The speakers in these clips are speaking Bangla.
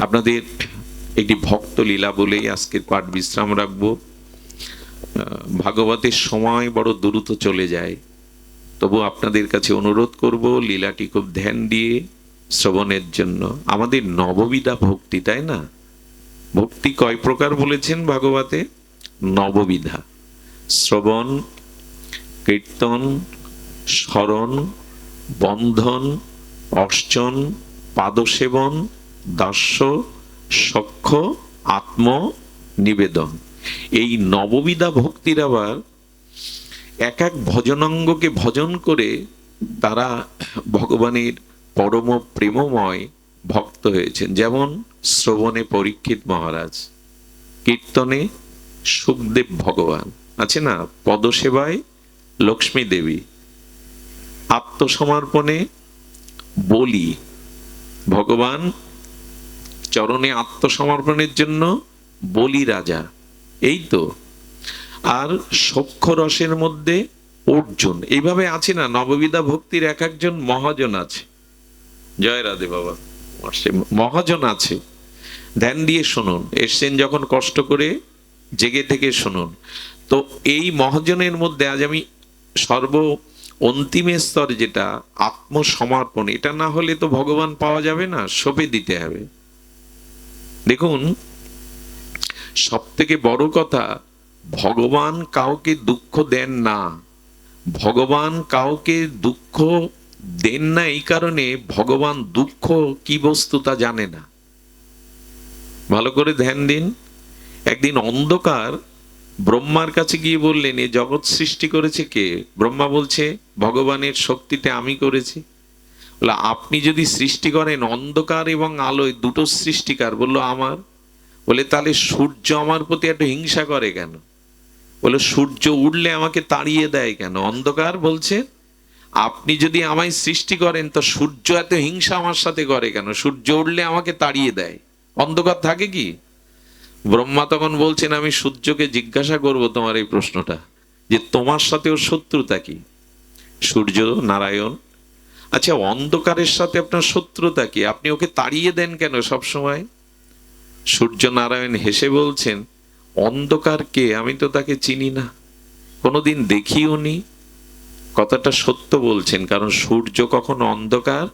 আপনাদের একটি ভক্ত লীলা বলেই আজকের পাঠ বিশ্রাম রাখবো। ভাগবতের সময় বড় দ্রুত চলে যায়, তবু আপনাদের কাছে অনুরোধ করব লীলাটি খুব ধ্যান দিয়ে শ্রবণের জন্য। আমাদের নববিধা ভক্তি, তাই না? ভক্তি কয় প্রকার বলেছেন ভাগবতে? নববিধা: শ্রবণ, কীর্তন, স্মরণ, বন্ধন, অর্চন, পাদসেবন, দাস্য, সখ্য, আত্ম নিবেদন। এই নববিধা ভক্তির আবার এক এক ভজনাঙ্গকে ভজন করে তারা ভগবানের পরম প্রেমময় ভক্ত হয়েছেন। যেমন শ্রবণে পরীক্ষিত মহারাজ, কীর্তনে সুখদেব ভগবান আছে না, পদসেবায় লক্ষ্মী দেবী, আত্মসমর্পণে বলি, ভগবান চরণে আত্মসমর্পণের জন্য বলি রাজা, এই তো। আর সখ্য রসের মধ্যে অর্জুন। এইভাবে আছে না, নববিধা ভক্তির এক একজন মহাজন আছে। জয় রাধে বাবা, মহাজন আছে। ধ্যান দিয়ে শুনুন, এসছেন যখন কষ্ট করে জেগে থেকে শুনুন। তো এই মহাজনের মধ্যে আজ আমি সর্ব অন্তিম স্তর যেটা আত্মসমর্পণ, এটা না হলে তো ভগবান পাওয়া যাবে না, সঁপে দিতে হবে। দেখুন, সব থেকে বড় কথা, ভগবান কাউকে দুঃখ দেন না। ভগবান কাউকে দুঃখ দেন না এই কারণে ভগবান দুঃখ কি বস্তু তা জানে না। ভালো করে ধ্যান দিন। একদিন অন্ধকার ব্রহ্মার কাছে গিয়ে বললেন, এ জগৎ সৃষ্টি করেছে কে? ব্রহ্মা বলছে, ভগবানের শক্তিতে আমি করেছি। বলে, আপনি যদি সৃষ্টি করেন, অন্ধকার এবং আলোয় দুটো সৃষ্টিকার। বললো, আমার। বলে, তাহলে সূর্য আমার প্রতি একটু হিংসা করে কেন? বলে, সূর্য উঠলে আমাকে তাড়িয়ে দেয় কেন? অন্ধকার বলছে, আপনি যদি আমায় সৃষ্টি করেন তো সূর্য এত হিংসা আমার সাথে করে কেন? সূর্য উঠলে আমাকে তাড়িয়ে দেয়, অন্ধকার থাকে কি? ব্রহ্মা তখন বলছেন, আমি সূর্যকে জিজ্ঞাসা করব তোমার এই প্রশ্নটা, যে তোমার সাথে ওর শত্রুতা কি? সূর্য নারায়ণ, আচ্ছা অন্ধকারের সাথে আপনার শত্রুতা কি? আপনি ওকে তাড়িয়ে দেন কেন সব সময়? সূর্য নারায়ণ হেসে বলছেন, অন্ধকার কে? আমি তো তাকে চিনি না, কোনোদিন দেখিও নি। কথাটা সত্য বলছেন, কারণ সূর্য কখনো অন্ধকার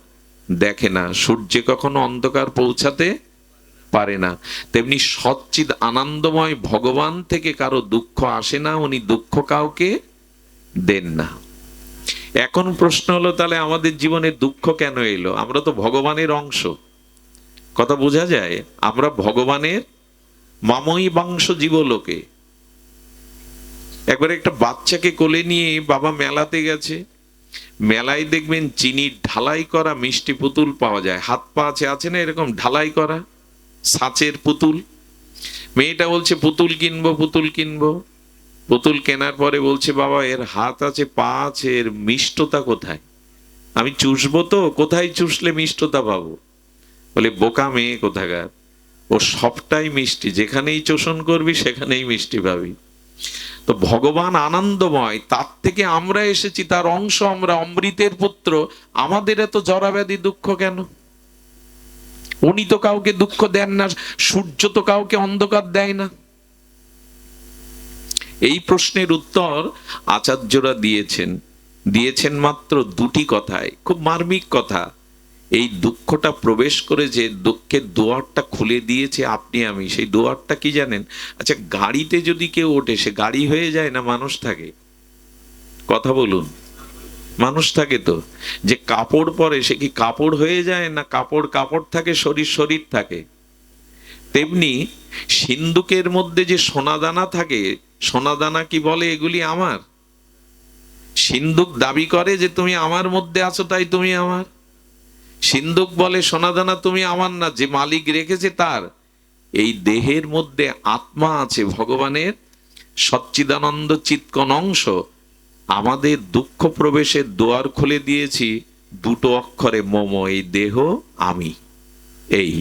দেখে না, সূর্যে কখনো অন্ধকার পৌঁছাতে পারে না। তেমনি সচ্চিদ আনন্দময় ভগবান থেকে কারো দুঃখ আসে না, উনি দুঃখ কাউকে দেন না। এখন প্রশ্ন হলো, তাহলে আমাদের জীবনে দুঃখ কেন এলো? আমরা তো ভগবানের অংশ, কথা বোঝা যায়? আমরা ভগবানের মাময়ী বাংশ জীবলোকে। একবার একটা বাচ্চাকে কোলে নিয়ে বাবা মেলাতে গেছে। মেলায় দেখবেন চিনির ঢালাই করা মিষ্টি পুতুল পাওয়া যায়, হাত পা আছে না এরকম ঢালাই করা ছাঁচের পুতুল। মেয়েটা বলছে, পুতুল কিনবো, পুতুল কিনবো। পুতুল কেনার পরে বলছে, বাবা এর হাত আছে, পা আছে, এর মিষ্টতা কোথায়? আমি চুষবো তো, কোথায় চুষলে মিষ্টতা পাবো? বলে, বোকা মেয়ে কোথাকার, ও সবটাই মিষ্টি, যেখানেই চোষণ করবি সেখানেই মিষ্টি পাবি। তো ভগবান আনন্দময়, তার থেকে আমরা এসেছি, তার অংশ আমরা, অমৃতের পুত্র। আমাদের এত জরাব্যাধি দুঃখ কেন? উনি তো কাউকে দুঃখ দেন না, সূর্য তো কাউকে অন্ধকার দেয় না। এই প্রশ্নের উত্তর আচার্যরা দিয়েছেন মাত্র দুটি কথায়, খুব মার্মিক কথা। এই দুঃখটা প্রবেশ করে যে দুঃখের দুয়ারটা খুলে দিয়েছে আপনি আমি, সেই দুয়ারটা কি জানেন? আচ্ছা, গাড়িতে যদি কেউ ওঠে, সে গাড়ি হয়ে যায় না মানুষ থাকে? কথা বলুন, মানুষ থাকে তো। যে কাপড় পরে, সে কি কাপড় হয়ে যায় না কাপড় কাপড় থাকে, শরীর শরীর থাকে? তেমনি সিন্দুকের মধ্যে যে সোনাদানা থাকে, সোনাদানা কি বলে, এগুলি আমার? সিন্দুক দাবি করে যে তুমি আমার মধ্যে আছো, তাই তুমি আমার। সিন্দুক বলে, সোনাদানা তুমি আমার না, যে মালিক রেখেছে তার। এই দেহের মধ্যে আত্মা আছে, ভগবানের সচ্চিদানন্দ চিৎকন অংশ। আমাদের দুঃখ প্রবেশের দ্বার খুলে দিয়েছি দুটো অক্ষরে, মম, এই দেহ আমি। এই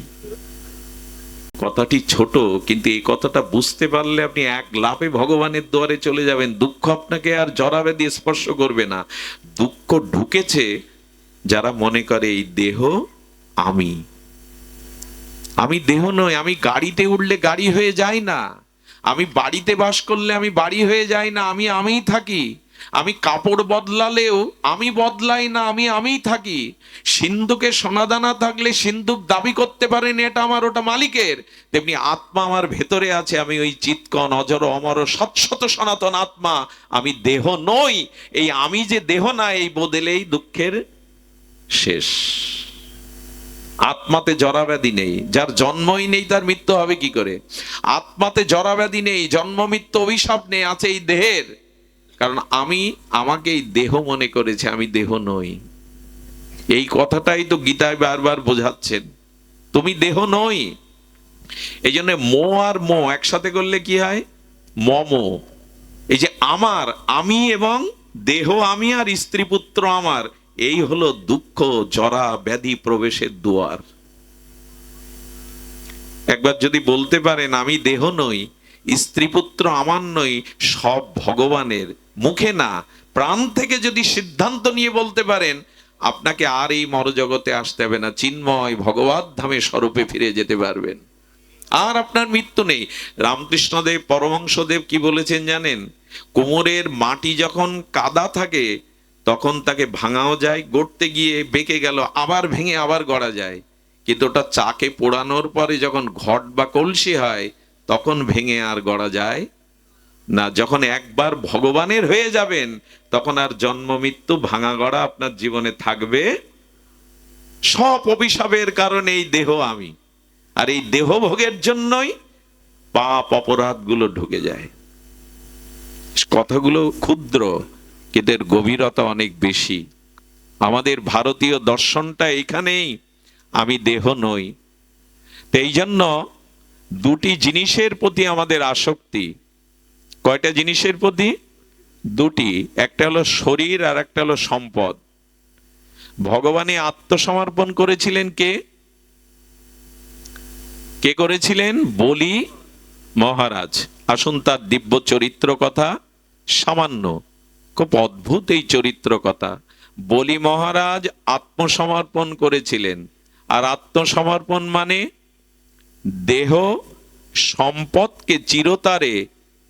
কথাটি ছোট, কিন্তু এই কথাটা বুঝতে পারলে আপনি এক লাফে ভগবানের দ্বারে চলে যাবেন। দুঃখ আপনাকে আর জড়াবে স্পর্শ করবে না। দুঃখ ঢুকেছে যারা মনে করে এই দেহ আমি। আমি দেহ নই। আমি গাড়িতে উঠলে গাড়ি হয়ে যায় না, আমি বাড়িতে বাস করলে আমি বাড়ি হয়ে যাই না, আমি আমিই থাকি। আমি কাপড় বদলালেও আমি বদলাই না, আমি আমিই থাকি। সিন্ধুকে সোনাদানা থাকলে সিন্ধুক দাবি করতে পারেন এটা আমার, ওটা মালিকের। তেমনি আত্মা আমার ভেতরে আছে, আমি ওই চিৎকন অজর অমর শাশ্বত সনাতন আত্মা, আমি দেহ নই। এই আমি যে দেহ না, এই বদলেই দুঃখের শেষ। আত্মাতে জরাব্যাধি নেই, যার জন্মই নেই তার মৃত্যু হবে কি করে? আত্মাতে জরাব্যাধি নেই, জন্ম মৃত্যু অভিশাপ নেই, আছে এই দেহের। কারণ আমি আমাকে এই দেহ মনে করেছে, আমি দেহ নই। এই কথাটাই তো গীতায় বারবার বোঝাচ্ছেন, তুমি দেহ নই। এই জন্য মো আর মো একসাথে করলে কি হয়? মম। এই যে আমার, আমি এবং দেহ আমি আর স্ত্রী পুত্র আমার, এই হলো দুঃখ জরা ব্যাধি প্রবেশের দুয়ার। একবার যদি বলতে পারেন আমি দেহ নই, স্ত্রী পুত্র আমার নই, সব ভগবানের, মুখে না প্রাণ থেকে যদি সিদ্ধান্ত নিয়ে বলতে পারেন, আপনাকে আর এই মরজগতে আসতে হবে না, চিন্ময় ভগবত ধামে স্বরূপে ফিরে যেতে পারবেন, আর আপনার মৃত্যু নেই। রামকৃষ্ণদেব পরমহংসদেব কি বলেছেন জানেন? কোমরের মাটি যখন কাদা থাকে তখন তাকে ভাঙাও যায়, গড়তে গিয়ে বেঁকে গেল, আবার ভেঙে আবার গড়া যায়। কিন্তু ওটা চাকে পোড়ানোর পরে যখন ঘট বা কলসি হয় তখন ভেঙে আর গড়া যায় না। যখন একবার ভগবানের হয়ে যাবেন তখন আর জন্ম মৃত্যু ভাঙা গড়া আপনার জীবনে থাকবে। সব অভিশাপের কারণে এই দেহ আমি, আর এই দেহ ভোগের জন্যই পাপ অপরাধ গুলো ঢুকে যায়। কথাগুলো ক্ষুদ্র কিন্তু এর গভীরতা অনেক বেশি। আমাদের ভারতীয় দর্শনটা এখানেই, আমি দেহ নই। তো এই জন্য দুটি জিনিসের প্রতি আমাদের আসক্তি। কয়টা জিনিসের প্রতি? দুটি। একটা হলো শরীর আর একটা হলো সম্পদ। ভগবানে আত্মসমর্পণ করেছিলেন কে? কে করেছিলেন? বলি মহারাজ। আসুন তার দিব্য চরিত্র কথা সামান্য, খুব অদ্ভুত এই চরিত্র কথা। বলি মহারাজ আত্মসমর্পণ করেছিলেন। আর আত্মসমর্পণ মানে দেহ সম্পদকে চিরতরে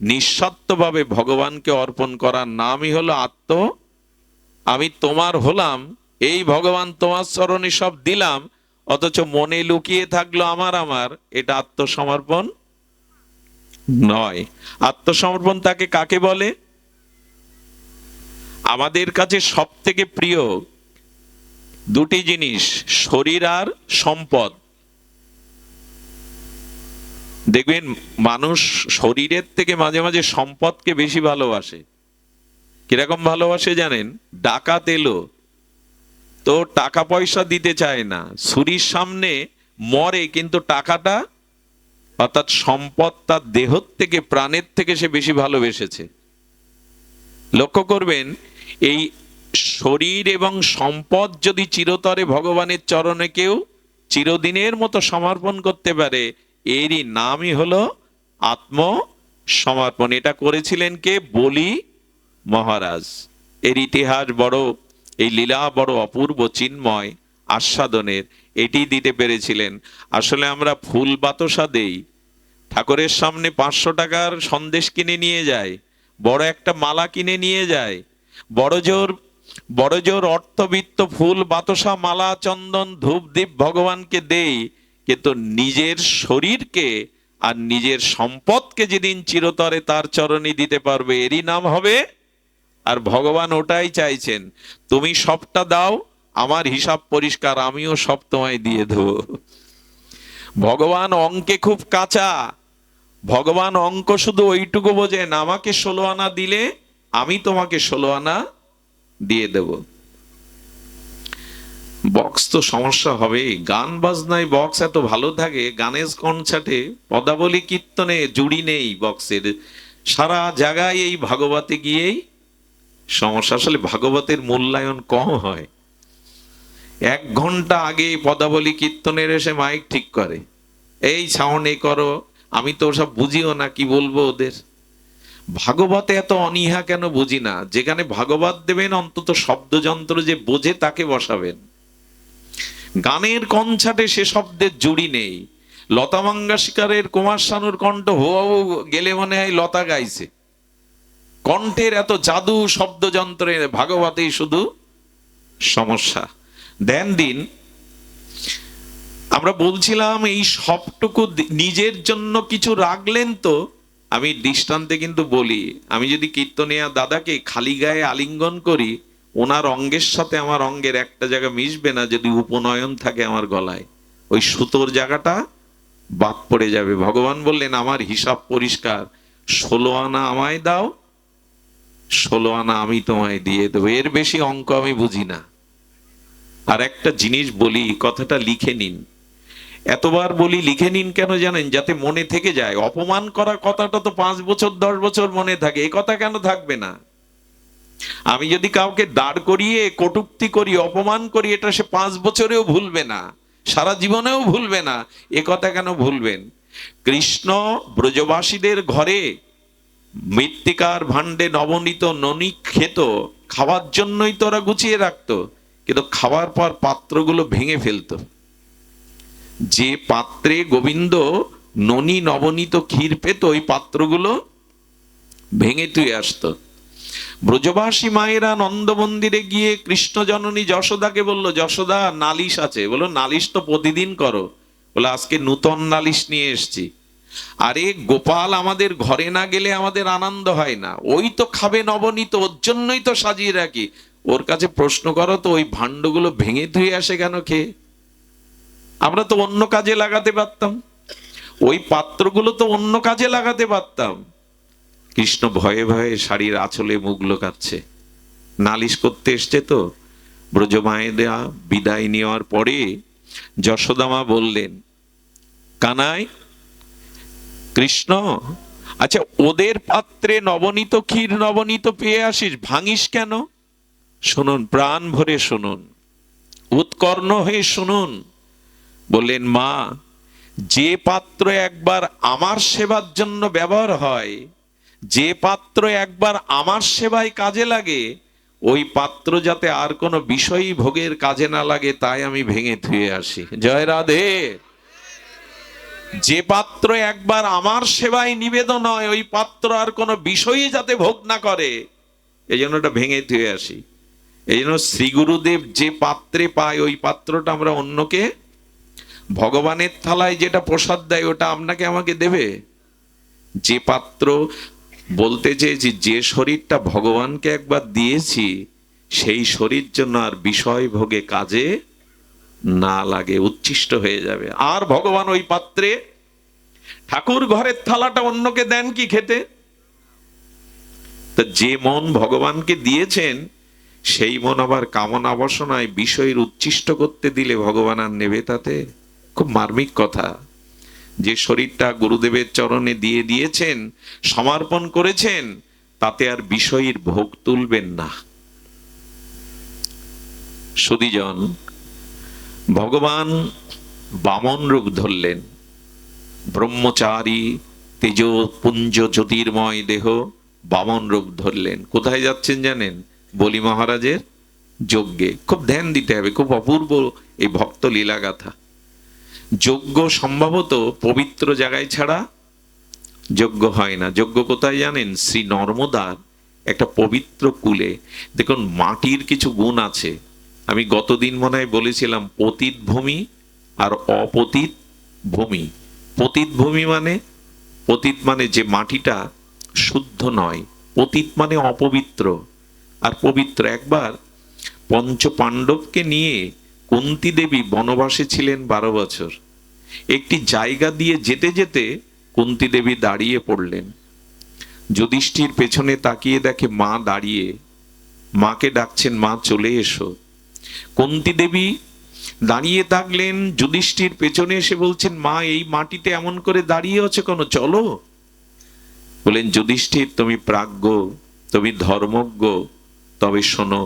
নিঃস্বার্থভাবে ভগবানকে অর্পণ করার নামই হলো আত্ম। আমি তোমার হলাম, এই ভগবান তোমার চরণে সব দিলাম, অথচ মনে লুকিয়ে থাকলো আমার আমার, এটা আত্মসমর্পণ নয়। আত্মসমর্পণ তাকে কাকে বলে? আমাদের কাছে সব থেকে প্রিয় দুটি জিনিস, শরীর আর সম্পদ। দেখবেন মানুষ শরীরের থেকে মাঝে মাঝে সম্পদকে বেশি ভালোবাসে। কিরকম ভালোবাসে জানেন? ডাকাত এলো তো টাকা পয়সা দিতে চায় না, ছুরির সামনে মরে, কিন্তু টাকাটা অর্থাৎ সম্পদ তার দেহ থেকে প্রাণের থেকে সে বেশি ভালোবেসেছে। লক্ষ্য করবেন, এই শরীর এবং সম্পদ যদি চিরতরে ভগবানের চরণে কেউ চিরদিনের মতো সমর্পণ করতে পারে, এরই নামই হলো আত্মসমর্পণ। এটা করেছিলেন কে? বলি মহারাজ। এর ইতিহাস বড়, এই লীলা বড় অপূর্ব, চিন্ময়, আস্বাদনের। এটি দিতে পেরেছিলেন। আসলে আমরা ফুল বাতাসা দেই, ঠাকুরের সামনে 500 টাকার সন্দেশ কিনে নিয়ে যায়, বড় একটা মালা কিনে নিয়ে যায়, বড় জোর অর্থবিত্ত ফুল বাতাসা মালা চন্দন ধূপ দীপ ভগবানকে দেই, কিন্তু নিজের শরীরকে আর নিজের সম্পদকে যেদিন চিরতরে তার চরণে দিতে পারবে, এরই নাম হবে। আর ভগবান ওটাই চাইছেন, তুমি সবটা দাও, আমার হিসাব পরিষ্কার, আমিও সব তোমায় দিয়ে দেবো। ভগবান অঙ্কে খুব কাঁচা। ভগবান অঙ্ক শুধু ওইটুকু বোঝেন, আমাকে 16 আনা দিলে আমি তোমাকে 16 আনা দিয়ে দেব। বক্স তো সমস্যা হবে, গান বাজনায় বক্স এত ভালো থাকে, গানের কনসার্টে পদাবলী কীর্তনে জুড়ি নেই বক্সের, সারা জায়গায় এই ভাগবতে গিয়েই সমস্যা। আসলে ভাগবতের মূল্যায়ন কম হয়। 1 ঘন্টা আগে পদাবলী কীর্তনের এসে মাইক ঠিক করে, এই সাউন্ড এ করো, আমি তো সব বুঝিও না, কি বলবো ওদের। ভাগবতে এত অনীহা কেন বুঝি না। যেখানে ভাগবত দেবেন অন্তত শব্দযন্ত্র যে বোঝে তাকে বসাবেন। গানের কনসার্টে সে শব্দের জুড়ি নেই। লতা মঙ্গেশকরের, কুমার শানুর কণ্ঠ হুবহু গেলে মনে হয় লতা গাইছে। কণ্ঠের এত জাদু, শব্দযন্ত্রে ভাগবতেই শুধু সমস্যা। দেন দিন আমরা বলছিলাম এই সবটুকু নিজের জন্য কিছু রাখলেন তো। আমি দৃষ্টান্তে কিন্তু বলি, আমি যদি কীর্তনিয়া দাদাকে খালি গায়ে আলিঙ্গন করি, ওনার অঙ্গের সাথে আমার অঙ্গের একটা জায়গা মিশবে না যদি উপনয়ন থাকে আমার গলায়, ওই সুতোর জায়গাটা বাদ পড়ে যাবে। ভগবান বললেন আমার হিসাব পরিষ্কার, 16 আনা আমায় দাও, 16 আনা আমি তোমায় দিয়ে দেবো, এর বেশি অঙ্ক আমি বুঝি না। আর একটা জিনিস বলি, কথাটা লিখে নিন। এতবার বলি লিখে নিন কেন জানেন? যাতে মনে থেকে যায়। অপমান করা কথাটা তো 5 বছর 10 বছর মনে থাকে, এই কথা কেন থাকবে না? আমি যদি কাউকে দাঁড় করিয়ে কটূক্তি করি, অপমান করি, এটা সে 5 বছরেও ভুলবে না, সারা জীবনেও ভুলবে না, এ কথা কেন ভুলবেন? কৃষ্ণ ব্রজবাসীদের ঘরে মৃত্তিকার ভাণ্ডে নবনীত ননি খেত, খাওয়ার জন্যই তো ওরা গুছিয়ে রাখতো, কিন্তু খাওয়ার পর পাত্রগুলো ভেঙে ফেলতো। যে পাত্রে গোবিন্দ ননি নবনীত ক্ষীর পেত, ওই পাত্রগুলো ভেঙে তুই আসতো। ব্রজবাসী মায়েরা নন্দ মন্দিরে গিয়ে কৃষ্ণ জননী যশোদাকে বলল, যশোদা নালিশ আছে। বলো নালিশ তো প্রতিদিন করো। বলে আজকে নূতন নালিশ নিয়ে এসছি। আরে গোপাল আমাদের ঘরে না গেলে আমাদের আনন্দ হয় না, ওই তো খাবে নবনীত, ওর জন্যই তো সাজিয়ে রাখি। ওর কাছে প্রশ্ন করো তো, ওই ভাণ্ডগুলো ভেঙে ধুয়ে আসে কেন খেয়ে? আমরা তো অন্য কাজে লাগাতে পারতাম, ওই পাত্রগুলো তো অন্য কাজে লাগাতে পারতাম। কৃষ্ণ ভয়ে ভয়ে শাড়ির আঁচলে মুখ লুকাচ্ছে, নালিশ করতে এসছে তো। ব্রজমায়েরা বিদায় নেওয়ার পরে যশোদামা বললেন, কানাই, কৃষ্ণ, আচ্ছা ওদের পাত্রে নবনীত ক্ষীর নবনীত পেয়ে আসিস, ভাঙিস কেন? শুনুন, প্রাণ ভরে শুনুন, উৎকর্ণ হয়ে শুনুন। বললেন, মা, যে পাত্র একবার আমার সেবার জন্য ব্যবহার হয়, যে পাত্র একবার আমার সেবায় কাজে লাগে, ওই পাত্র যাতে আর কোনো বিষয়ী ভোগের কাজে না লাগে তাই আমি ভেঙে ধুয়ে আসি। জয় রাধে। যে পাত্র একবার আমার সেবায় নিবেদন হয়, ওই পাত্র আর কোনো বিষয়ই যাতে ভোগ না করে, এই জন্য ওটা ভেঙে ধুয়ে আসি। এই জন্য শ্রী গুরুদেব যে পাত্রে পায়, ওই পাত্রটা আমরা অন্যকে, ভগবানের থালায় যেটা প্রসাদ দেয় ওটা আপনাকে আমাকে দেবে। যে পাত্র, বলতে চেয়েছি, যে শরীরটা ভগবানকে একবার দিয়েছি, সেই শরীর জন্য আর বিষয় ভোগে কাজে না লাগে, উচ্ছিষ্ট হয়ে যাবে। আর ভগবান ওই পাত্রে, ঠাকুর ঘরের থালাটা অন্যকে দেন কি খেতে? তো যে মন ভগবানকে দিয়েছেন, সেই মন আবার কামনা বাসনায় বিষয়ের উচ্ছিষ্ট করতে দিলে ভগবান আর নেবে তাতে? খুব মার্মিক কথা। যে শরীরটা গুরুদেবের চরণে দিয়ে দিয়েছেন, সমর্পণ করেছেন, তাতে আর বিষয়ের ভোগ তুলবেন না। সুধীজন, ভগবান বামন রূপ ধরলেন, ব্রহ্মচারী তেজপুঞ্জ জ্যোতির্ময় দেহ, বামন রূপ ধরলেন। কোথায় যাচ্ছেন জানেন? বলি মহারাজের যজ্ঞে। খুব ধ্যান দিতে হবে, খুব অপূর্ব এই ভক্ত লীলাগাথা। যজ্ঞ সম্ভবত পবিত্র জায়গায় ছাড়া যজ্ঞ হয় না। যজ্ঞ কোথায় জানেন? শ্রী নর্মদার একটা পবিত্র কূলে। দেখুন, মাটির কিছু গুণ আছে। আমি গতদিন মনে হয় বলেছিলাম, পতিত ভূমি আর অপতিত ভূমি। পতিত ভূমি মানে, পতিত মানে যে মাটিটা শুদ্ধ নয়, পতিত মানে অপবিত্র আর পবিত্র। একবার পঞ্চ পাণ্ডবকে নিয়ে কুন্তী দেবী বনবাসে ছিলেন 12 বছর। একটি জায়গা দিয়ে যেতে যেতে কুন্তী দেবী দাঁড়িয়ে পড়লেন। যুধিষ্ঠির পেছনে তাকিয়ে দেখে মা দাঁড়িয়ে, মাকে ডাকছেন, মা চলে এসো। কুন্তী দেবী দাঁড়িয়ে থাকলেন, যুধিষ্ঠির পেছনে এসে বলছেন, মা এই মাটিতে এমন করে দাঁড়িয়ে আছে কেন, চলো। বলেন, যুধিষ্ঠির তুমি প্রাজ্ঞ, তুমি ধর্মজ্ঞ, তবে শোনো,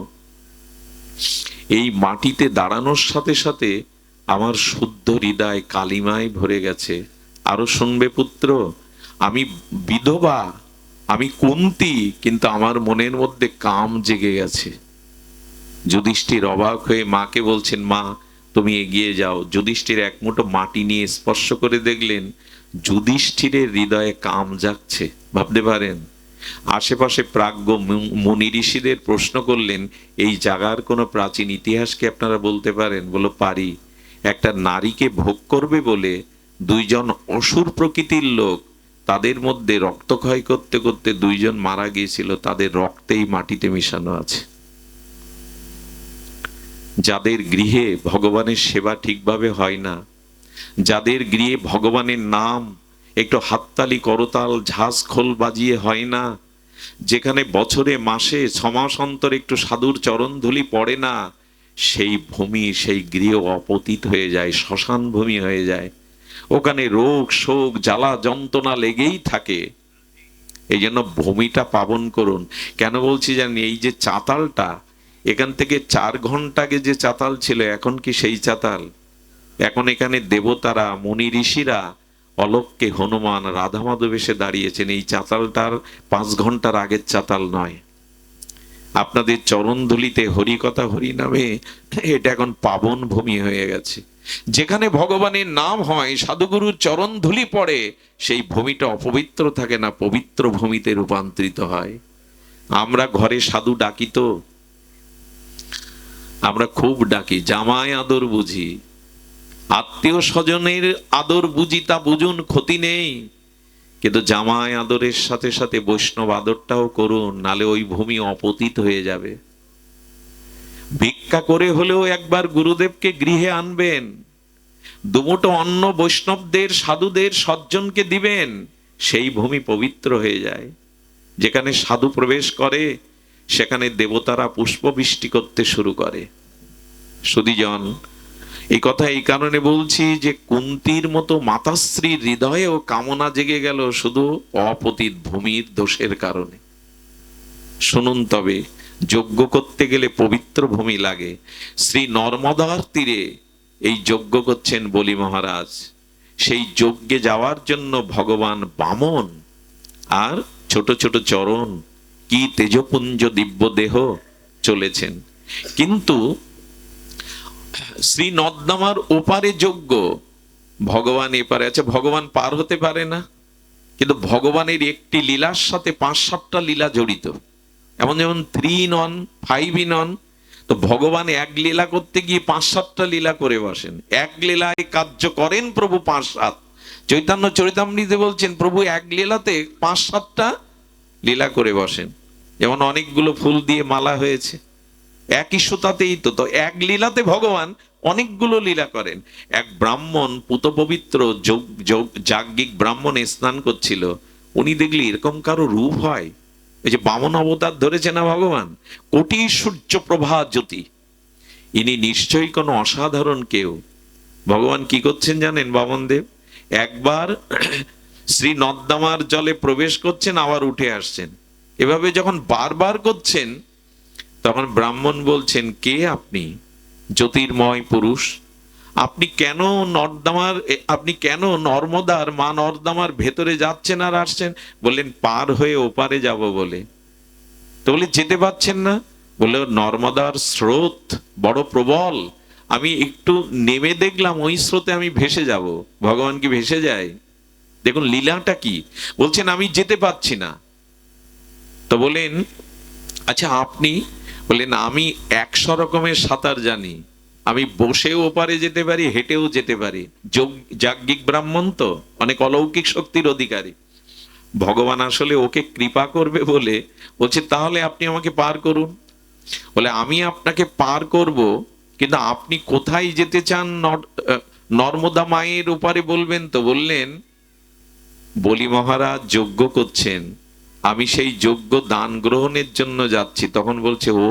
এই মাটিতে দাঁড়ানোর সাথে সাথে আমার শুদ্ধ হৃদয় কালিমায় ভরে গেছে। আরো শুনবে পুত্র, আমি বিধবা, আমি কুন্তী, কিন্তু আমার মনের মধ্যে কাম জেগে গেছে। যুধিষ্ঠির অবাক হয়ে মাকে বলছেন, মা তুমি এগিয়ে যাও। যুধিষ্ঠির এক মুঠো মাটি নিয়ে স্পর্শ করে দেখলেন যুধিষ্ঠিরের হৃদয়ে কাম জাগছে। ভাবতে পারেন, আশেপাশে প্রাজ্ঞ মুনি ঋষিদের প্রশ্ন করলেন, এই জায়গার কোনো প্রাচীন ইতিহাস কি আপনারা বলতে পারেন? বলো, পারি। একটা নারীকে ভোগ করবে বলে দুইজন অসুর প্রকৃতির লোক, তাদের মধ্যে রক্তক্ষয় করতে করতে দুইজন মারা গিয়েছিল, তাদের রক্তেই মাটিতে মিশানো আছে। যাদের গৃহে ভগবানের সেবা ঠিকভাবে হয় না, যাদের গৃহে ভগবানের নাম একটু হাততালি করতাল ঝাঁজ খোল বাজিয়ে হয় না, যেখানে বছরে মাসে 6 মাস অন্তর একটু সাধুর চরণধুলি পড়ে না, সেই ভূমি সেই গৃহ অপতিত হয়ে যায়, শ্মশান ভূমি হয়ে যায়। ওখানে রোগ শোক জ্বালা যন্ত্রণা লেগেই থাকে। এই জন্য ভূমিটা পাবন করুন। কেন বলছি জানি, এই যে চাতালটা, এখান থেকে 4 ঘন্টা আগে যে চাতাল ছিল, এখন কি সেই চাতাল? এখন এখানে দেবতারা মুনি ঋষিরা অলক্ষ্যে হনুমান রাধা মাধব এসে দাঁড়িয়েছেন। এই চাতালটার 5 ঘন্টার আগের চাতাল নয়। আপনাদের চরণধুলিতে হরিকথা হরি নামে এটা এখন পাবন ভূমি হয়ে গেছে। যেখানে ভগবানের নাম হয়, সাধুগুরুর চরণধুলি পড়ে, সেই ভূমিটা অপবিত্র থাকে না, পবিত্র ভূমিতে রূপান্তরিত হয়। আমরা ঘরে সাধু ডাকি তো, আমরা খুব ডাকি, জামাই আদর বুঝি, আত্মীয় স্বজনের আদর বুঝি, তা বুঝুন, ক্ষতি নেই। কিন্তু জামাই আদরের সাথে সাথে বৈষ্ণব আদরটাও করুন, নালে ওই ভূমি অপতিত হয়ে যাবে। ভিক্ষা করে হলেও একবার গুরুদেবকে গৃহে আনবেন, দুমুঠো অন্ন বৈষ্ণবদের সাধুদের সজ্জনকে দিবেন, সেই ভূমি পবিত্র হয়ে যায়। যেখানে সাধু প্রবেশ করে সেখানে দেবতারা পুষ্পবৃষ্টি করতে শুরু করে। সুধীজন, এই কথা এই কারণে বলছি যে কুন্তির মতো মাতাশ্রীর হৃদয়েও কামনা জেগে গেল শুধু অপতিত ভূমির দোষের কারণে। শুনুন, তবে যজ্ঞ করতে গেলে পবিত্র ভূমি লাগে। শ্রী নর্মদার তীরে এই যজ্ঞ করছেন বলি মহারাজ। সেই যজ্ঞে যাওয়ার জন্য ভগবান বামন আর ছোট ছোট চরণ, কি তেজপুঞ্জ দিব্য দেহ চলেছেন। কিন্তু শ্রী নর্মদার ওপারে যজ্ঞ, ভগবান এপারে আছে। ভগবান পার হতে পারে না, কিন্তু ভগবানের একটি লীলার সাথে 5-7টা লীলা জড়িত। এমন যেমন 3 in 1, 5 in 1। তো ভগবান এক লীলা করতে গিয়ে 5-7টা লীলা করে বসেন। এক লীলায় কার্য করেন প্রভু 5-7। চৈতন্য চরিতামৃতে বলছেন প্রভু এক লীলাতে 5-7টা লীলা করে বসেন। যেমন অনেকগুলো ফুল দিয়ে মালা হয়েছে, একই সুতাতেই তো এক লীলাতে ভগবান অনেকগুলো লীলা করেন। এক ব্রাহ্মণ পুত পবিত্র যাজ্ঞিক ব্রাহ্মণে স্নান করছিল। উনি দেখলি এরকম কারো রূপ হয়? এই যে বামন অবতার ধরেছে না ভগবান, কোটি সূর্য প্রভা জ্যোতি, ইনি নিশ্চয়ই কোনো অসাধারণ কেউ। ভগবান কি করছেন জানেন? বামনদেব একবার শ্রী নর্মদার জলে প্রবেশ করছেন, আবার উঠে আসছেন। এভাবে যখন বারবার করছেন, তখন ব্রাহ্মণ বলছেন, কে আপনি? জ্যোতির্ময় পুরুষ, আপনি কেন নর্মদার মা নর্মদার ভেতরে যাচ্ছেন আর আসছেন? বললেন, পার হয়ে ওপারে যাব বলে। তো বলে, যেতে পারছেন না? বললে, নর্মদার স্রোত বড় প্রবল, আমি একটু নেমে দেখলাম ওই স্রোতে আমি ভেসে যাব। ভগবান কি ভেসে যায়? দেখুন লীলাটা কি। বলছেন, আমি যেতে পারছি না। তো বলেন, আচ্ছা আপনি? বললেন, আমি 100 রকমের সাঁতার জানি, আমি বসেও ওপারে যেতে পারি, হেঁটেও যেতে পারি। যাজ্ঞিক ব্রাহ্মণ তো অনেক অলৌকিক শক্তির অধিকারী। ভগবান আসলে ওকে কৃপা করবে বলে বলছে, তাহলে আপনি আমাকে পার করুন। বলে, আমি আপনাকে পার করব, কিন্তু আপনি কোথায় যেতে চান? নর্মদা মায়ের ওপারে বলবেন তো। বললেন, বলি মহারাজ যজ্ঞ করছেন, আমি সেই যজ্ঞ দান গ্রহণের জন্য যাচ্ছি। তখন বলছে, ও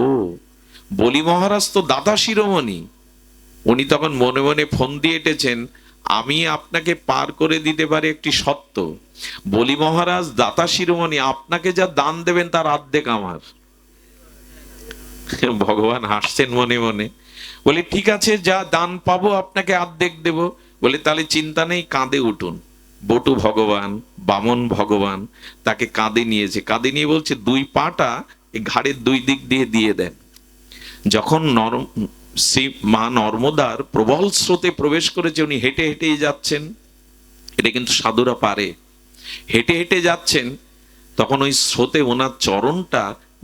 বলি মহারাজ তো দাতা শিরোমণি। উনি তখন মনে মনে ফোন দিয়ে এঁটেছেন, আমি আপনাকে পার করে দিতে পারি একটি সত্য, বলি মহারাজ দাতা শিরোমণি, আপনাকে যা দান দেবেন তার অর্ধেক আমার। ভগবান হাসছেন মনে মনে, বলে, ঠিক আছে, যা দান পাবো আপনাকে অর্ধেক দেব। বলে, তাহলে চিন্তা নেই, কাঁধে উঠুন। বটু ভগবান, বামন ভগবান তাকে কাঁধে নিয়েছে। কাঁধে নিয়ে বলছে, 2 পাটা ঘাড়ের 2 দিক দিয়ে দিয়ে দেন। যখন শ্রী মা নর্মদার প্রবল স্রোতে প্রবেশ করেছে, উনি হেঁটে হেঁটেই যাচ্ছেন, এটা কিন্তু সাধুরা পারে, হেঁটে হেঁটে যাচ্ছেন, তখন ওই স্রোতে ওনার চরণটা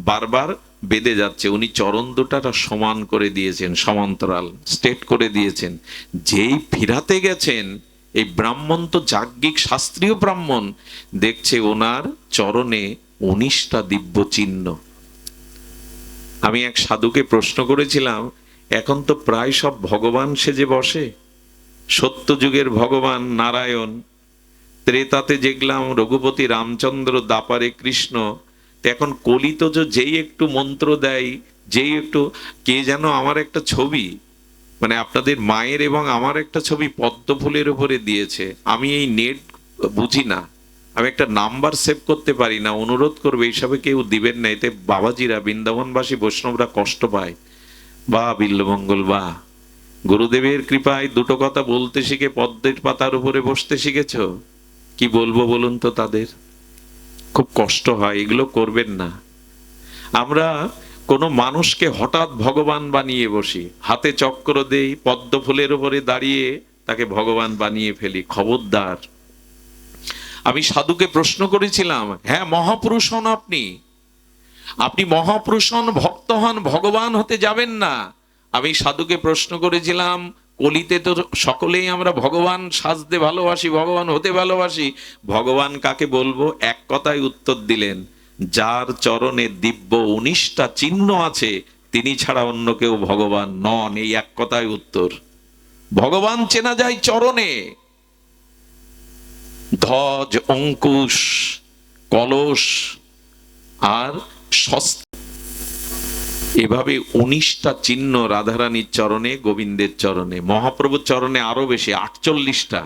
বারবার বেঁধে যাচ্ছে, উনি চরণ দুটাটা সমান করে দিয়েছেন, সমান্তরাল স্ট্রেট করে দিয়েছেন। যেই ফিরাতে গেছেন, এই ব্রাহ্মণ তো যাজ্ঞিক শাস্ত্রীয় ব্রাহ্মণ, দেখছে ওনার চরণে 19টা দিব্য চিহ্ন। আমি এক সাধুকে প্রশ্ন করেছিলাম, এখন তো প্রায় সব ভগবান সেজে বসে, সত্যযুগের ভগবান নারায়ণ, ত্রেতাতে দেখলাম রঘুপতি রামচন্দ্র, দাপারে কৃষ্ণ, তো এখন কলিত যেই একটু মন্ত্র দেয়, যেই একটু, কে যেন আমার একটা ছবি, মানে আপনাদের মায়ের এবং আমার একটা ছবি পদ্ম ফুলের উপরে দিয়েছে, আমি এই নেট বুঝি না, আমি একটা নাম্বার সেভ করতে পারি না, অনুরোধ করবে এইসবে কেউ দিবেন না, এতে বাবাজিরা, বৃন্দাবনবাসী বৈষ্ণবরা কষ্ট পায়। বা বিল্লমঙ্গল, বা গুরুদেবের কৃপায় দুটো কথা বলতে শিখে পদ্মের পাতার উপরে বসতে শিখেছ, কি বলবো বলুন তো, তাদের খুব কষ্ট হয়, এগুলো করবেন না। আমরা কোনো মানুষকে হঠাৎ ভগবান বানিয়ে বসি, হাতে চক্র দেই, পদ্ম ফুলের উপরে দাঁড়িয়ে তাকে ভগবান বানিয়ে ফেলি, খবরদার। আমি সাধুকে প্রশ্ন করেছিলাম, হ্যাঁ মহাপুরুষ হন আপনি, আপনি মহাপুরুষ হন, ভক্ত হন, ভগবান হতে যাবেন না। আমি সাধুকে প্রশ্ন করেছিলাম, কলিতে তো সকলেই আমরা ভগবান সাজতে ভালোবাসি, ভগবান হতে ভালোবাসি, ভগবান কাকে বলবো? এক কথায় উত্তর দিলেন, যার চরণে দিব্য 19টা চিহ্ন আছে তিনি ছাড়া অন্য কেউ ভগবান নন। এই এক কথায় উত্তর। ভগবান চেনা যায় চরণে, ধ্বজ, অঙ্কুশ, কলস আর স্বস্তি, এভাবে 19টা চিহ্ন রাধারানীর চরণে, গোবিন্দের চরণে, মহাপ্রভুর চরণে আরো বেশি, 48টা।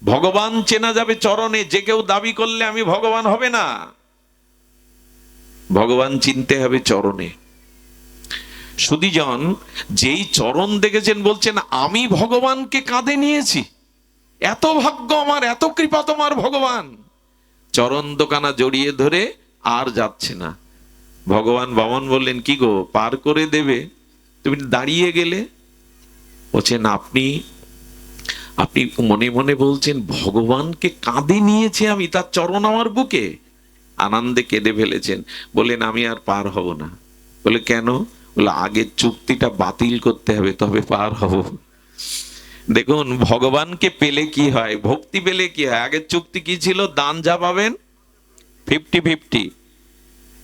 ভগবান চেনা যাবে চরণে, যে কেউ দাবি করলে আমি ভগবান হবে না, ভগবান চিনতে হবে চরণে। সুধীজন যেই চরণ দেখেছেন বলছেন, আমি ভগবানকে কাঁধে নিয়েছি, এত ভাগ্য আমার, এত কৃপা তোমার ভগবান। চরণ দোকানা জড়িয়ে ধরে আর যাচ্ছে না। ভগবান বামন বললেন, কি গো, পার করে দেবে, তুমি দাঁড়িয়ে গেলে? বলছেন, আপনি আপনি মনে মনে বলছেন ভগবানকে কাঁধে নিয়েছে আমি, তার চরণ আমার বুকে। আনন্দে কেঁদে ফেলেছেন, বললেন আমি আর পার হব না। বলে কেন? বলে আগের চুক্তিটা বাতিল করতে হবে, তবে পার হব। দেখুন ভগবানকে পেলে কি হয়, ভক্তি পেলে কি হয়। আগের চুক্তি কি ছিল? দান যা পাবেন 50-50।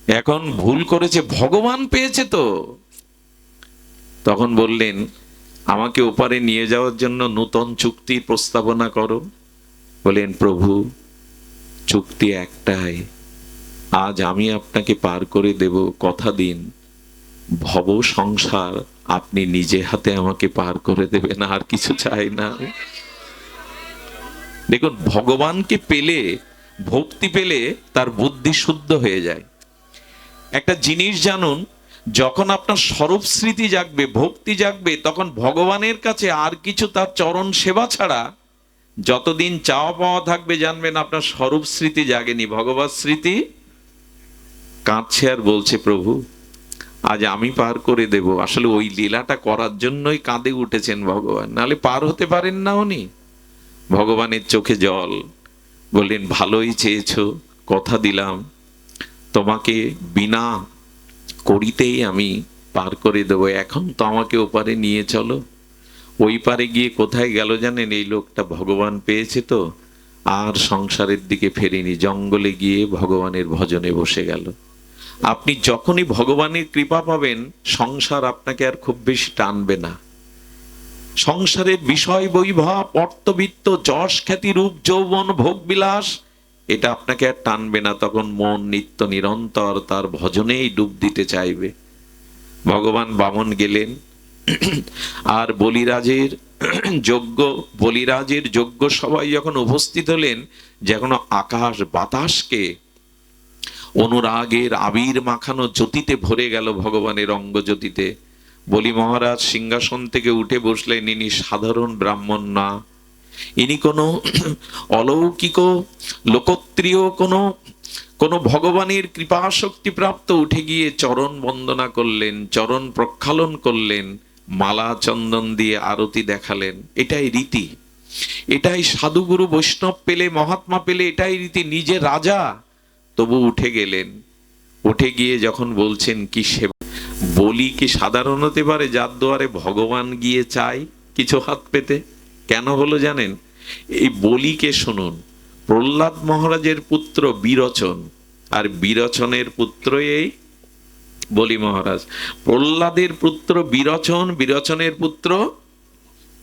এখন ভুল করেছে, ভগবান পেয়েছে তো। তখন বললেন, আমাকে ওপারে নিয়ে যাওয়ার জন্য নূতন চুক্তির প্রস্তাবনা করো। বলেন, প্রভু চুক্তি একটাই, আজ আমি আপনাকে পার করে দেব, কথা দিন ভব সংসার আপনি নিজে হাতে আমাকে পার করে দেবেন, আর কিছু চাই না। দেখুন ভগবানকে পেলে, ভক্তি পেলে তার বুদ্ধি শুদ্ধ হয়ে যায়। একটা জিনিস জানুন, যখন আপনার স্বরূপ স্মৃতি জাগবে, ভক্তি জাগবে, তখন ভগবানের কাছে আর কিছু, তার চরণ সেবা ছাড়া যতদিন চাওয়া পাওয়া থাকবে, জানবেন আপনার স্বরূপ স্মৃতি জাগেনি, ভগবত স্মৃতি কাঁদছে আর বলছে, প্রভু আজ আমি পার করে দেব। আসলে ওই লীলাটা করার জন্যই কাঁদে উঠেছেন ভগবান, নাহলে পার হতে পারেন না উনি। ভগবানের চোখে জল। বললেন, ভালোই চেয়েছো, কথা দিলাম তোমাকে বিনা করিতেই আমি পার করে দেবো, এখন তো আমাকে ওপারে নিয়ে চলো। ওই পারে গিয়ে কোথায় গেল জানেন? এই লোকটা ভগবান পেয়েছে তো আর সংসারের দিকে ফেরেনি, জঙ্গলে গিয়ে ভগবানের ভজনে বসে গেল। আপনি যখনই ভগবানের কৃপা পাবেন, সংসার আপনাকে আর খুব বেশি টানবে না। সংসারের বিষয় বৈভব, অর্থবিত্ত, যশ খ্যাতি, রূপ যৌবন, ভোগ বিলাস, এটা আপনাকে আর টানবে না। তখন মন নিত্য নিরন্তর তার ভজনেই ডুব দিতে চাইবে। ভগবান বামন গেলেন, আর বলিরাজের যজ্ঞ সবাই যখন উপস্থিত হলেন, যখন আকাশ বাতাসকে অনুরাগের আবির মাখানো জ্যোতিতে ভরে গেল, ভগবানের অঙ্গ জ্যোতিতে। বলি মহারাজ সিংহাসন থেকে উঠে বসলেন। ইনি সাধারণ ব্রাহ্মণ না, ইনি কোনো অলৌকিক লোকত্রিয় কোন ভগবানের কৃপা শক্তি প্রাপ্ত। উঠে গিয়ে চরণ বন্দনা করলেন, চরণ প্রক্ষালন করলেন, মালা চন্দন দিয়ে আরতি দেখালেন। এটাই রীতি, এটাই সাধুগুরু বৈষ্ণব পেলে, মহাত্মা পেলে এটাই রীতি। নিজে রাজা তবু উঠে গেলেন। উঠে গিয়ে যখন বলছেন কি সেবা, বলি কি সাধারণ হতে পারে যার দুয়ারে ভগবান গিয়ে চাই কিছু হাত পেতে? কেন হলো জানেন? এই বলিকে শুনুন, প্রহ্লাদ মহারাজের পুত্র বিরোচন, আর বিরোচনের পুত্র এই বলি মহারাজ। প্রহ্লাদের পুত্র বিরোচন, বিরোচনের পুত্র,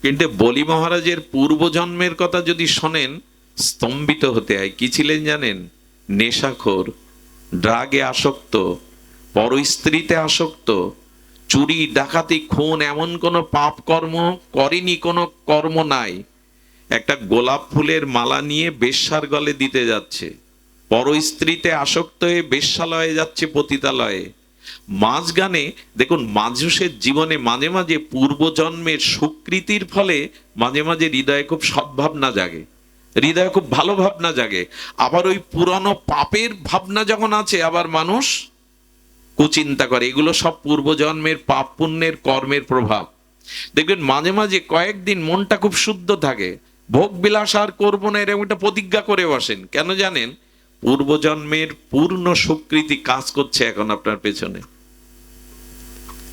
কিন্তু বলি মহারাজের পূর্বজন্মের কথা যদি শোনেন স্তম্ভিত হতে হয়। কি ছিলেন জানেন? নেশাখোর, ড্রাগে আসক্ত, পরস্ত্রীতে আসক্ত, চুরি ডাকাতি খুন এমন কোনো পাপ কর্ম করেনি, কোনো কর্ম নাই। একটা গোলাপ ফুলের মালা নিয়ে বেশ্যার গলে দিতে যাচ্ছে, পরস্ত্রীতে আসক্ত হয়ে বেশ্যালয়ে যাচ্ছে, পতিতালয়ে। মাঝখানে দেখুন, মানুষের জীবনে মাঝে মাঝে পূর্বজন্মের সুকৃতির ফলে মাঝে মাঝে হৃদয়ে খুব সদ্ভাবনা জাগে, হৃদয়ে খুব ভালো ভাবনা জাগে। আবার ওই পুরানো পাপের ভাবনা যখন আছে, আবার মানুষ কুচিন্তা করে। এগুলো সব পূর্বজন্মের পাপ পুণ্যের কর্মের প্রভাব। দেখবেন মাঝে মাঝে কয়েকদিন মনটা খুব শুদ্ধ থাকে, ভোগ বিলাস আর করবো না, এরকম একটা প্রতিজ্ঞা করে বসেন। কেন জানেন? পূর্বজন্মের পূর্ণ সুকৃতি কাজ করছে এখন আপনার পেছনে।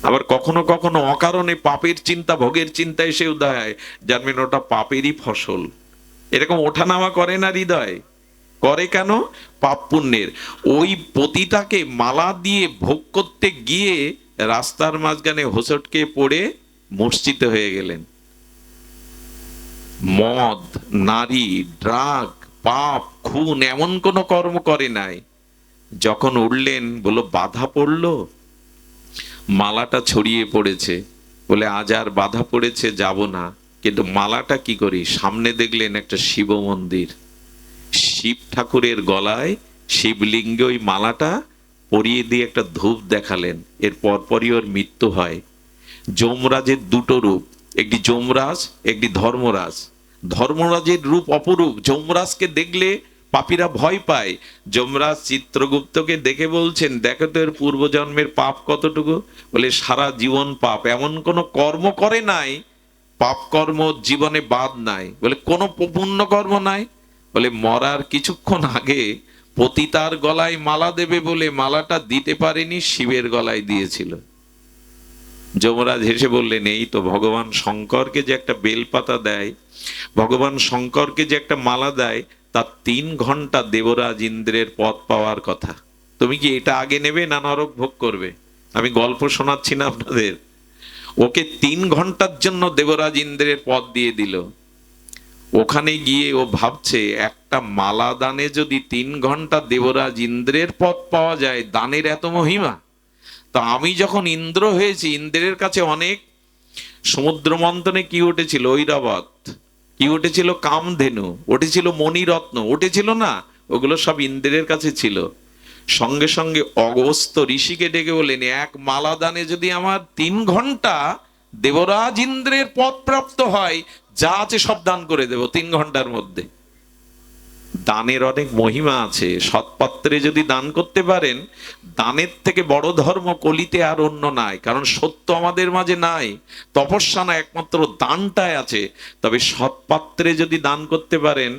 আবার কখনো কখনো অকারণে পাপের চিন্তা, ভোগের চিন্তা এসে উদয় হয়, জানবেন ওটা পাপেরই ফসল। এরকম ওঠানামা করে না হৃদয়? করে কেন? পাপ পুণ্যের। ওই পতিতাকে মালা দিয়ে ভোগ করতে গিয়ে রাস্তার মাঝখানে হোঁচটকে পড়ে মূর্ছিত হয়ে গেলেন। মদ, নারী, ড্রাগ, পাপ, খুন এমন কোন কর্ম করে নাই। যখন উঠলেন বলল বাধা পড়লো, মালাটা ছড়িয়ে পড়েছে, বলে আজ আর বাধা পড়েছে যাব না, কিন্তু মালাটা কি করি? সামনে দেখলেন একটা শিব মন্দির, শিব ঠাকুরের গলায় শিবলিঙ্গে ওই মালাটা পরিয়ে দিয়ে একটা ধূপ দেখালেন। এর পরপরই ওর মৃত্যু হয়। যমরাজের দুটো রূপ, একটি যমরাজ, একটি ধর্মরাজ। ধর্মরাজের রূপ অপরূপ, যমরাজকে দেখলে পাপীরা ভয় পায়। যমরাজ চিত্রগুপ্তকে দেখে বলছেন, দেখো তো এর পূর্বজন্মের পাপ কতটুকু। বলে সারা জীবন পাপ, এমন কোনো কর্ম করে নাই, পাপ কর্ম জীবনে বাদ নাই। বলে কোনো পুণ্য কর্ম নাই? বলে মরার কিছুক্ষণ আগে পতিতার গলায় মালা দেবে বলে মালাটা দিতে পারেনি, শিবের গলায় দিয়েছিল। যমরাজ হেসে বললেন, এই তো ভগবান শঙ্করকে যে একটা বেলপাতা দেয়, ভগবান শঙ্করকে যে একটা মালা দেয়, তার 3 ঘন্টা দেবরাজ ইন্দ্রের পদ পাওয়ার কথা। তুমি কি এটা আগে নেবে না নরক ভোগ করবে? আমি গল্প শোনাচ্ছি না আপনাদের। ওকে 3 ঘন্টার জন্য দেবরাজ ইন্দ্রের পদ দিয়ে দিল। ওখানে গিয়ে ও ভাবছে, একটা মালা দানে যদি 3 ঘন্টা দেবরাজ ইন্দ্রের পদ পাওয়া যায়, দানের এত মহিমা। তা আমি যখন ইন্দ্র হয়েছি, ইন্দ্রের কাছে অনেক সমুদ্র মন্থনে কি উঠেছিল? ঐরাবত। কি উঠেছিল? কামধেনু উঠেছিল, মণিরত্ন উঠেছিল না? ওগুলো সব ইন্দ্রের কাছে ছিল। সঙ্গে সঙ্গে অগস্ত্য ঋষিকে ডেকে বলেন, এক মালা দানে যদি আমার 3 ঘন্টা দেবরাজ ইন্দ্রের পদ প্রাপ্ত হয়, যা আছে সব দান করে দেব 3 ঘন্টার মধ্যে। দানের অনেক মহিমা আছে। সৎপাত্রে যদি দান করতে পারেন, দানের থেকে বড় ধর্ম কলিতে আর অন্য নাই। কারণ সত্য আমাদের মাঝে নাই, তপস্যা না, একমাত্র দানটাই আছে। তবে সৎপাত্রে যদি দান করতে পারেন,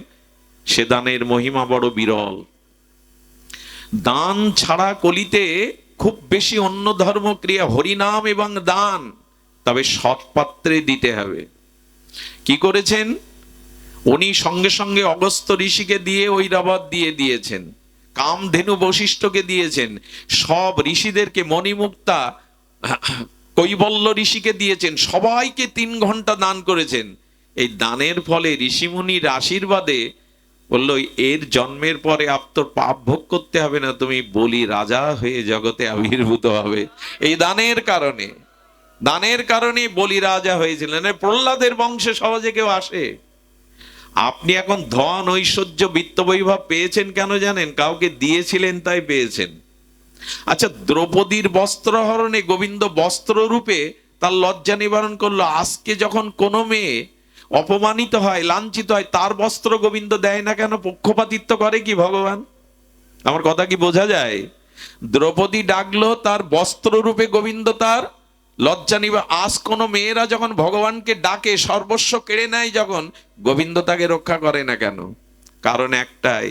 সে দানের মহিমা বড় বিরল। দান ছাড়া কলিতে খুব বেশি অন্য ধর্ম ক্রিয়া, হরিনাম এবং দান, তবে সৎপাত্রে দিতে হবে। কি করেছেন উনি? সঙ্গে সঙ্গে অগস্ত্য ঋষিকে দিয়ে ঐরাবত দিয়ে দিয়েছেন, কামধেনু বশিষ্ঠকে দিয়েছেন, সব ঋষিদেরকে, মণিমুক্তা কৈবল্য ঋষিকে দিয়েছেন, সবাইকে 3 ঘন্টা দান করেছেন। এই দানের ফলে ঋষিমুনির আশীর্বাদে বলল, এর জন্মের পরে তোর পাপ ভোগ করতে হবে না, তুমি বলি রাজা হয়ে জগতে আবির্ভূত হবে। এই দানের কারণে, দানের কারণে বলি রাজা হয়েছিলেন। প্রহ্লাদের বংশে সহজে কেউ আসে? আপনি এখন ধন, ঐশ্বর্য, বিত্ত বৈভব পেয়েছেন কেন জানেন? কাউকে দিয়েছিলেন তাই পেয়েছেন। আচ্ছা, দ্রৌপদীর বস্ত্রহরণে গোবিন্দ বস্ত্র রূপে তার লজ্জা নিবারণ করলো। আজকে যখন কোনো মেয়ে অপমানিত হয়, লাঞ্ছিত হয়, তার বস্ত্র গোবিন্দ দেয় না কেন? পক্ষপাতিত্ব করে কি ভগবান? আমার কথা কি বোঝা যায়? দ্রৌপদী ডাকলো, তার বস্ত্র রূপে গোবিন্দ তার লজ্জা নিবা। আজ কোনো মেয়েরা যখন ভগবানকে ডাকে, সর্বস্ব কেড়ে নেয় যখন, গোবিন্দ তাকে রক্ষা করে না কেন? কারণ একটাই,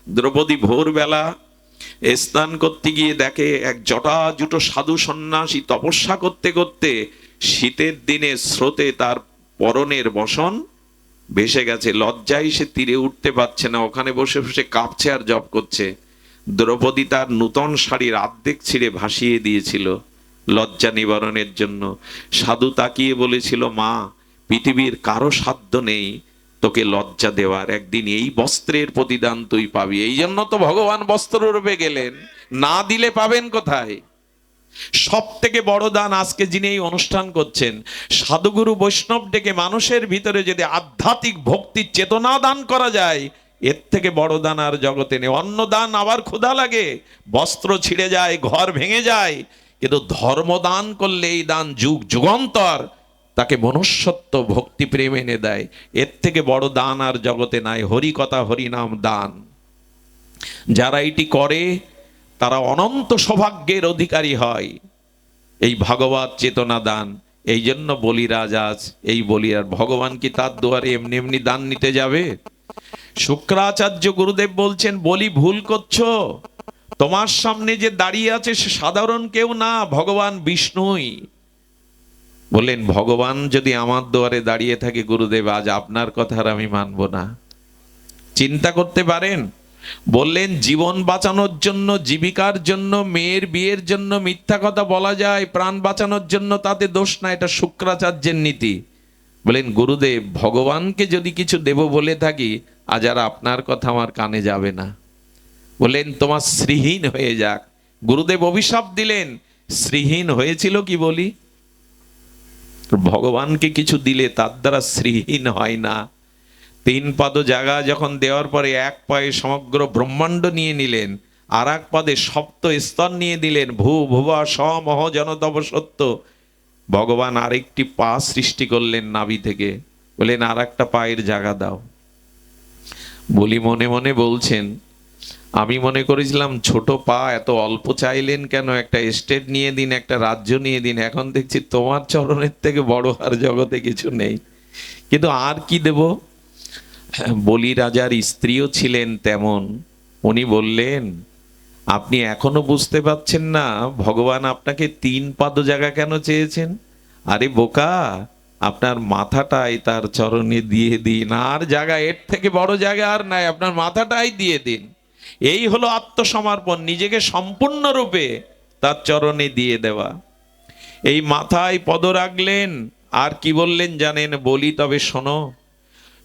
দ্রৌপদী ভোরবেলা স্নান করতে গিয়ে দেখে এক জটাজুটো সাধু সন্ন্যাসী তপস্যা করতে করতে শীতের দিনে স্রোতে তার পরনের বসন ভেসে গেছে। লজ্জায় সে তীরে উঠতে পারছে না, ওখানে বসে বসে কাঁপছে আর জপ করছে। দ্রৌপদী তার নূতন শাড়ির অর্ধেক ছিঁড়ে ভাসিয়ে দিয়েছিল লজ্জা নিবারণের জন্য। সাধু তাকিয়ে বলেছিল, মা, পৃথিবীর কারো সাধ্য নেই তোকে লজ্জা দেওয়ার, একদিন এই বস্ত্রের প্রতিদান তুই পাবি। এই জন্য তো ভগবান বস্ত্র রূপে গেলেন, না দিলে পাবেন কোথায়? সব থেকে বড় দান আজকে যিনি এই অনুষ্ঠান করছেন, সাধুগুরু বৈষ্ণব ডেকে মানুষের ভিতরে যদি আধ্যাত্মিক ভক্তির চেতনা দান করা যায়, এর থেকে বড় দান আর জগতে নেই। অন্য দান আবার ক্ষুধা লাগে, বস্ত্র ছিঁড়ে যায়, ঘর ভেঙে যায়, কিন্তু ধর্মদান করলে এই দান যুগ যুগান্তর তাকে মনুষ্যত্ব ভক্তি প্রেম এনে দেয়। এর থেকে বড় দান আর জগতে নাই। হরি কথা হরিনাম দান যারা এটি করে তারা অনন্ত সৌভাগ্যের অধিকারী হয়। এই ভাগবত চেতনা দান। এই জন্য বলিরাজ আজ এই বলি, আর ভগবান কি তার দুয়ারে এমনি এমনি দান নিতে যাবে? শুক্রাচার্য গুরুদেব বলছেন, বলি ভুল করছো, তোমার সামনে যে দাঁড়িয়ে আছে সে সাধারণ কেউ না, ভগবান বিষ্ণুই। বললেন, ভগবান যদি আমার দুয়ারে দাঁড়িয়ে থাকে গুরুদেব, আজ আপনার কথা আর আমি মানব না। চিন্তা করতে পারেন? বললেন, জীবন বাঁচানোর জন্য, জীবিকার জন্য, মেয়ের বিয়ের জন্য মিথ্যা কথা বলা যায়, প্রাণ বাঁচানোর জন্য, তাতে দোষ না, এটা শুক্রাচার্যের নীতি। বলেন, গুরুদেব, ভগবানকে যদি কিছু দেব বলে থাকি, আজ আর আপনার কথা আমার কানে যাবে না। বলেন, তোমার শ্রীহীন হয়ে যাক। গুরুদেব অভিশাপ দিলেন, শ্রীহীন হয়েছিল কি বলি? ভগবানকে কিছু দিলে তার দ্বারা শ্রীহীন হয় না। 3 পাদ জায়গা যখন দেওয়ার পরে এক পায়ে সমগ্র ব্রহ্মাণ্ড নিয়ে নিলেন, আর এক পাদে সপ্ত স্তর নিয়ে দিলেন, ভূ ভুবা সমহ জনতব সত্য। ভগবান আরেকটি পা সৃষ্টি করলেন নাভি থেকে, বলেন আর একটা পায়ের জায়গা দাও। বলি মনে মনে বলছেন, আমি মনে করেছিলাম ছোট পা, এত অল্প চাইলেন কেন? একটা স্টেট নিয়ে দিন, একটা রাজ্য নিয়ে দিন। এখন দেখছি তোমার চরণের থেকে বড় আর জগতে কিছু নেই, কিন্তু আর কি দেব? বলি রাজার স্ত্রীও ছিলেন তেমন। উনি বললেন, আপনি এখনো বুঝতে পারছেন না ভগবান আপনাকে 3 পাদ জায়গা কেন চেয়েছেন? আরে বোকা, আপনার মাথাটাই তার চরণে দিয়ে দিন, আর জায়গা এর থেকে বড় জায়গা আর নাই, আপনার মাথাটাই দিয়ে দিন। এই হলো আত্মসমর্পণ, নিজেকে সম্পূর্ণরূপে তার চরণে দিয়ে দেওয়া। এই মাথায় পদ রাখলেন, আর কি বললেন জানেন? বলি তবে শোনো,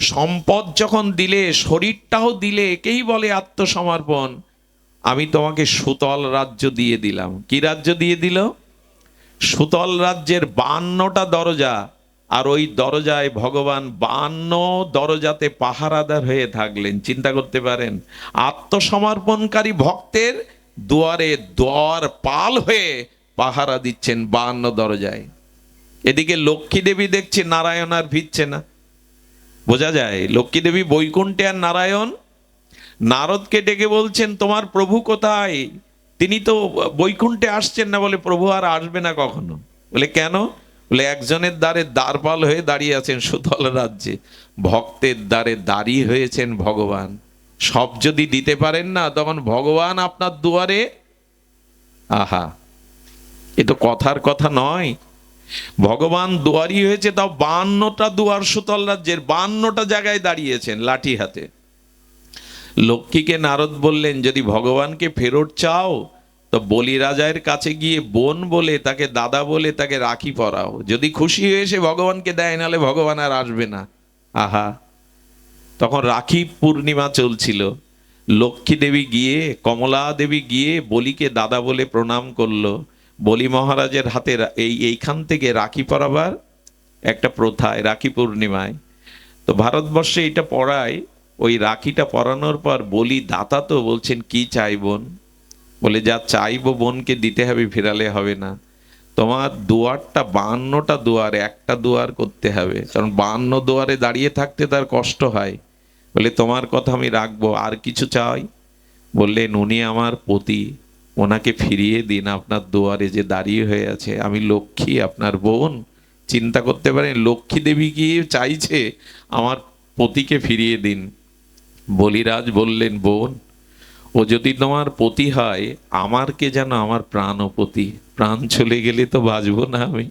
সম্পদ যখন দিলে, শরীরটাও দিলে, একেই বলে আত্মসমর্পণ। আমি তোমাকে সুতল রাজ্য দিয়ে দিলাম। কি রাজ্য দিয়ে দিল? সুতল রাজ্যের 52টা দরজা, আর ওই দরজায় ভগবান 52 দরজাতে পাহারাদার হয়ে থাকলেন। চিন্তা করতে পারেন? আত্মসমর্পণকারী ভক্তের দুয়ারে দ্বার পাল হয়ে পাহারা দিচ্ছেন 52 দরজায়। এদিকে লক্ষ্মী দেবী দেখছে নারায়ণ আর ভিড়ছে না। বোঝা যায় লক্ষ্মী দেবী বৈকুণ্ঠে, আর নারায়ণ নারদকে ডেকে বলছেন, তোমার প্রভু কোথায়? তিনি তো বৈকুণ্ঠে আসছেন না। বলে, প্রভু আর আসবে না কখনো। বলে, কেন? বলে, একজনের দ্বারে দ্বারপাল হয়ে দাঁড়িয়ে আছেন সুতল রাজ্যে, ভক্তের দ্বারে দাঁড়িয়ে হয়েছেন ভগবান। সব যদি দিতে পারেন না, তখন ভগবান আপনার দুয়ারে। আহা, এ তো কথার কথা নয়। ভগবান দুয়ারি হয়েছে, তাও 52টা দুয়ার সুতল রাজ্যের, 52টা জায়গায় দাঁড়িয়েছেন লাঠি হাতে। লক্ষ্মীকে নারদ বললেন, যদি ভগবানকে ফেরত চাও তো বলি রাজার কাছে গিয়ে বোন বলে, তাকে দাদা বলে, তাকে রাখি পরাও। যদি খুশি হয়ে এসে ভগবানকে দেয়, নাহলে ভগবান আর আসবে না। আহা, তখন রাখি পূর্ণিমা চলছিল। লক্ষ্মী দেবী গিয়ে, কমলা দেবী গিয়ে বলিকে দাদা বলে প্রণাম করলো। বলি মহারাজের হাতে এইখান থেকে রাখি পরাবার একটা প্রথায়, রাখি পূর্ণিমায়। তো ভারতবর্ষে এটা পড়ায়। ওই রাখিটা পরানোর পর বলি দাতা তো বলছেন, কি চাই বোন? বলে, যা চাইবো বোনকে দিতে হবে, ফেরালে হবে না। তোমার দুয়ারটা 52টা দুয়ার, একটা দুয়ার করতে হবে, কারণ 52 দুয়ারে দাঁড়িয়ে থাকতে তার কষ্ট হয়। বলে, তোমার কথা আমি রাখবো। আর কিছু চাই? বললেন, উনি আমার পতি, ওনাকে ফিরিয়ে দিন, আপনার দুয়ারে যে দাঁড়িয়ে হয়ে আছে। আমি লক্ষ্মী, আপনার বোন। চিন্তা করতে পারেন, লক্ষ্মী দেবী কি চাইছে? আমার পতিকে ফিরিয়ে দিন। বলিরাজ বললেন, বোন, ও যদি তোমার পতি হয়, আমার কে যেন আমার প্রাণপতি, প্রাণ চলে গেলে তো বাঁচবো না আমি।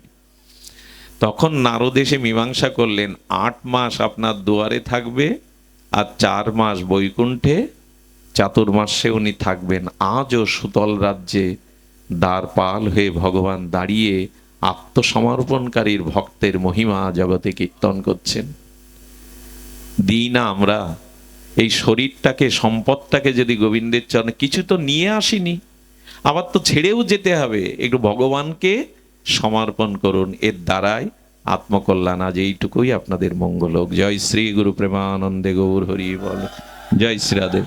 তখন নারদ এসে মীমাংসা করলেন, 8 মাস আপনার দুয়ারে থাকবে, আর 4 মাস বৈকুণ্ঠে চাতুর্মাসে উনি থাকবেন। আজও সুতল রাজ্যে দ্বারপাল হয়ে ভগবান দাঁড়িয়ে আত্মসমর্পণকারীর ভক্তের মহিমা জগতে কীর্তন করছেন। দিই না আমরা এই শরীরটাকে, সম্পদটাকে যদি গোবিন্দের চরণে, কিছু তো নিয়ে আসিনি, আবার তো ছেড়েও যেতে হবে, একটু ভগবানকে সমর্পণ করুন। এর দ্বারাই আত্মকল্যাণ। আজ এইটুকুই আপনাদের মঙ্গল হোক। জয় শ্রী গুরু প্রেমানন্দে গৌর হরি বল। জয় শ্রী রাধে।